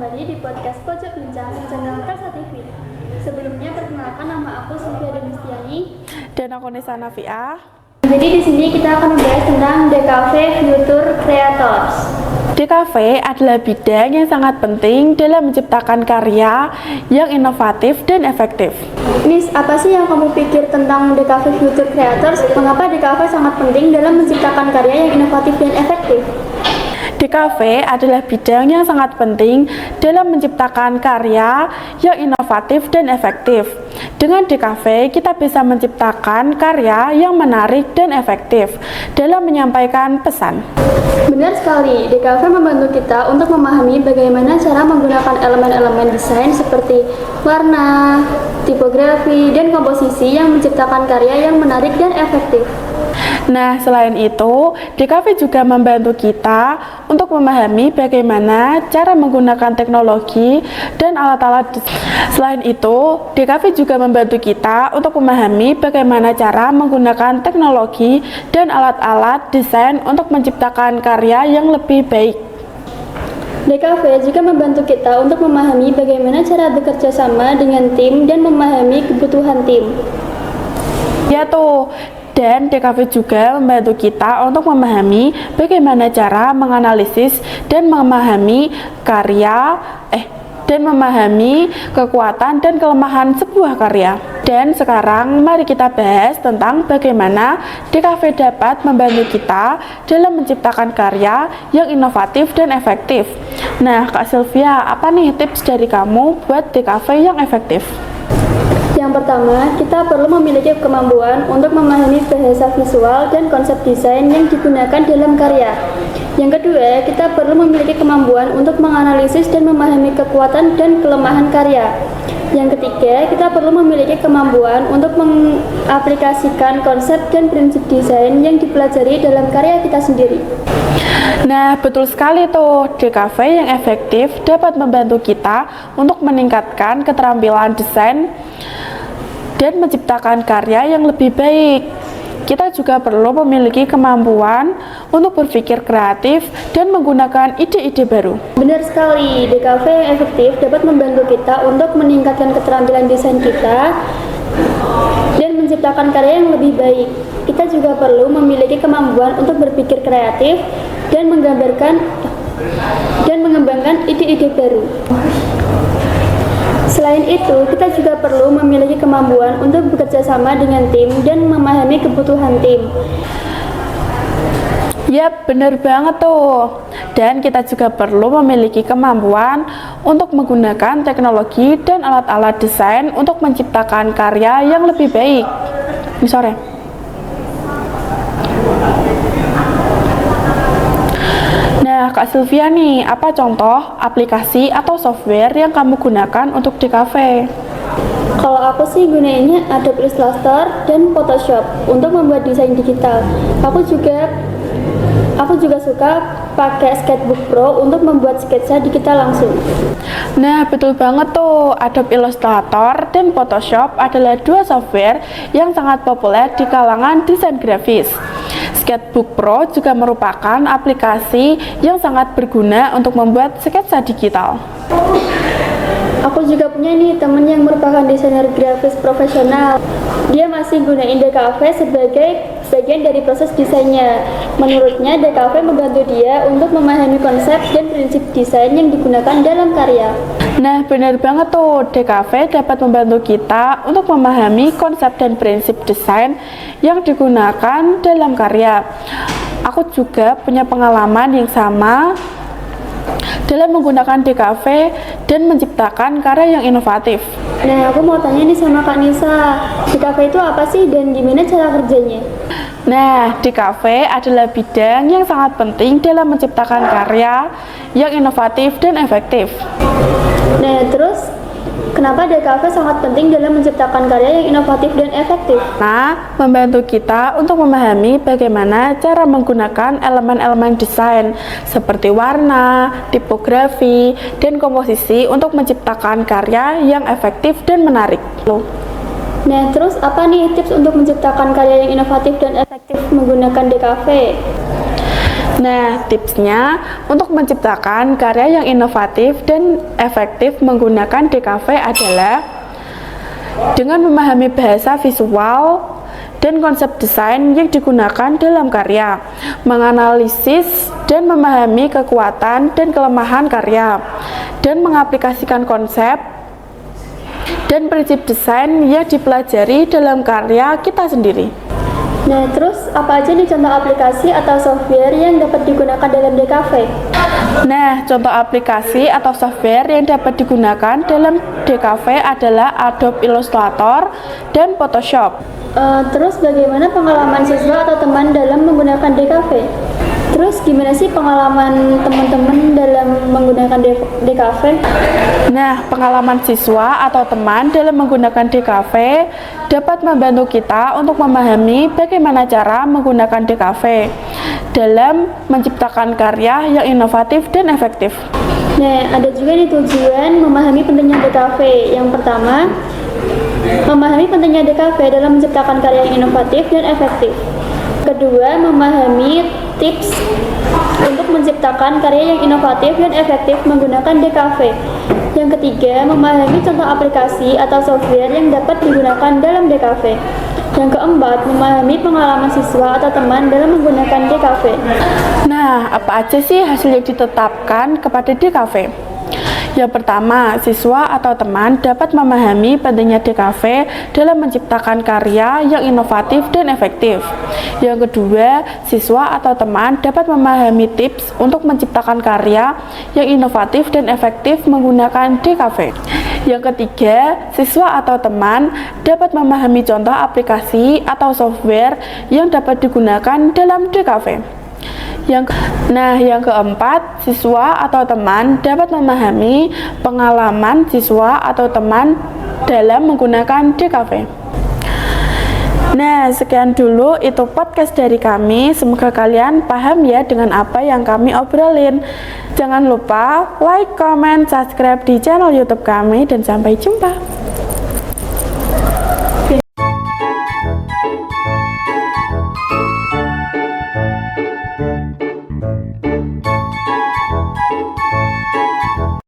kembali di podcast Pojok Bincang channel Kasa TV. Sebelumnya perkenalkan, nama aku Sylvia Demistiani dan aku Nisa Nafiah. Jadi di sini kita akan membahas tentang DKV Future Creators. DKV adalah bidang yang sangat penting dalam menciptakan karya yang inovatif dan efektif. Nis, apa sih yang kamu pikir tentang DKV Future Creators? Mengapa DKV sangat penting dalam menciptakan karya yang inovatif dan efektif? DKV adalah bidang yang sangat penting dalam menciptakan karya yang inovatif dan efektif. Dengan DKV, kita bisa menciptakan karya yang menarik dan efektif dalam menyampaikan pesan. Benar sekali, DKV membantu kita untuk memahami bagaimana cara menggunakan elemen-elemen desain seperti warna, tipografi, dan komposisi yang menciptakan karya yang menarik dan efektif. Nah, selain itu, DKV juga membantu kita untuk memahami bagaimana cara menggunakan teknologi dan alat-alat. Selain itu, DKV juga membantu kita untuk memahami bagaimana cara menggunakan teknologi dan alat-alat desain untuk menciptakan karya yang lebih baik. DKV juga membantu kita untuk memahami bagaimana cara bekerja sama dengan tim dan memahami kebutuhan tim. Ya tuh. Dan DKV juga membantu kita untuk memahami bagaimana cara menganalisis dan memahami memahami kekuatan dan kelemahan sebuah karya. Dan sekarang mari kita bahas tentang bagaimana DKV dapat membantu kita dalam menciptakan karya yang inovatif dan efektif. Nah, Kak Sylvia, apa nih tips dari kamu buat DKV yang efektif? Yang pertama, kita perlu memiliki kemampuan untuk memahami bahasa visual dan konsep desain yang digunakan dalam karya. Yang kedua, kita perlu memiliki kemampuan untuk menganalisis dan memahami kekuatan dan kelemahan karya. Yang ketiga, kita perlu memiliki kemampuan untuk mengaplikasikan konsep dan prinsip desain yang dipelajari dalam karya kita sendiri. Nah, betul sekali tuh, DKV yang efektif dapat membantu kita untuk meningkatkan keterampilan desain dan menciptakan karya yang lebih baik. Kita juga perlu memiliki kemampuan untuk berpikir kreatif dan menggunakan ide-ide baru. Benar sekali, DKV yang efektif dapat membantu kita untuk meningkatkan keterampilan desain kita dan menciptakan karya yang lebih baik. Kita juga perlu memiliki kemampuan untuk berpikir kreatif dan mengembangkan ide-ide baru. Selain itu, kita juga perlu memiliki kemampuan untuk bekerja sama dengan tim dan memahami kebutuhan tim. Yap, benar banget tuh. Dan kita juga perlu memiliki kemampuan untuk menggunakan teknologi dan alat-alat desain untuk menciptakan karya yang lebih baik. Nah, Kak Sylvia nih, apa contoh aplikasi atau software yang kamu gunakan untuk DKV? Kalau aku sih gunainnya Adobe Illustrator dan Photoshop untuk membuat desain digital. Aku juga suka pakai Sketchbook Pro untuk membuat sketsa digital langsung. Nah, betul banget tuh. Adobe Illustrator dan Photoshop adalah dua software yang sangat populer di kalangan desain grafis. Sketchbook Pro juga merupakan aplikasi yang sangat berguna untuk membuat sketsa digital. Aku juga punya nih temen yang merupakan desainer grafis profesional. Dia masih gunain DKV sebagai bagian dari proses desainnya. Menurutnya, DKV membantu dia untuk memahami konsep dan prinsip desain yang digunakan dalam karya. Nah, benar banget tuh, DKV dapat membantu kita untuk memahami konsep dan prinsip desain yang digunakan dalam karya. Aku juga punya pengalaman yang sama dalam menggunakan DKV dan menciptakan karya yang inovatif. Nah, aku mau tanya nih sama Kak Nisa, DKV itu apa sih dan gimana cara kerjanya? Nah, DKV adalah bidang yang sangat penting dalam menciptakan karya yang inovatif dan efektif. Nah, terus kenapa DKV sangat penting dalam menciptakan karya yang inovatif dan efektif? Nah, membantu kita untuk memahami bagaimana cara menggunakan elemen-elemen desain seperti warna, tipografi, dan komposisi untuk menciptakan karya yang efektif dan menarik. Nah, terus apa nih tips untuk menciptakan karya yang inovatif dan efektif menggunakan DKV? Nah, tipsnya untuk menciptakan karya yang inovatif dan efektif menggunakan DKV adalah dengan memahami bahasa visual dan konsep desain yang digunakan dalam karya, menganalisis dan memahami kekuatan dan kelemahan karya, dan mengaplikasikan konsep dan prinsip desain yang dipelajari dalam karya kita sendiri. Nah, terus apa aja nih contoh aplikasi atau software yang dapat digunakan dalam DKV? Nah, contoh aplikasi atau software yang dapat digunakan dalam DKV adalah Adobe Illustrator dan Photoshop. Terus bagaimana pengalaman siswa atau teman dalam menggunakan DKV? Terus gimana sih pengalaman teman-teman dalam menggunakan DKV? Nah, pengalaman siswa atau teman dalam menggunakan DKV dapat membantu kita untuk memahami bagaimana cara menggunakan DKV dalam menciptakan karya yang inovatif dan efektif. Nah, ada juga nih tujuan memahami pentingnya DKV. Yang pertama, memahami pentingnya DKV dalam menciptakan karya yang inovatif dan efektif. Kedua, memahami tips untuk menciptakan karya yang inovatif dan efektif menggunakan DKV. Yang ketiga, memahami contoh aplikasi atau software yang dapat digunakan dalam DKV. Yang keempat, memahami pengalaman siswa atau teman dalam menggunakan DKV. Nah, apa aja sih hasil yang ditetapkan kepada DKV? Yang pertama, siswa atau teman dapat memahami pentingnya DKV dalam menciptakan karya yang inovatif dan efektif. Yang kedua, siswa atau teman dapat memahami tips untuk menciptakan karya yang inovatif dan efektif menggunakan DKV. Yang ketiga, siswa atau teman dapat memahami contoh aplikasi atau software yang dapat digunakan dalam DKV. Yang keempat, siswa atau teman dapat memahami pengalaman siswa atau teman dalam menggunakan DKV. Nah, sekian dulu itu podcast dari kami. Semoga kalian paham ya dengan apa yang kami obrolin. Jangan lupa like, comment, subscribe di channel YouTube kami dan sampai jumpa.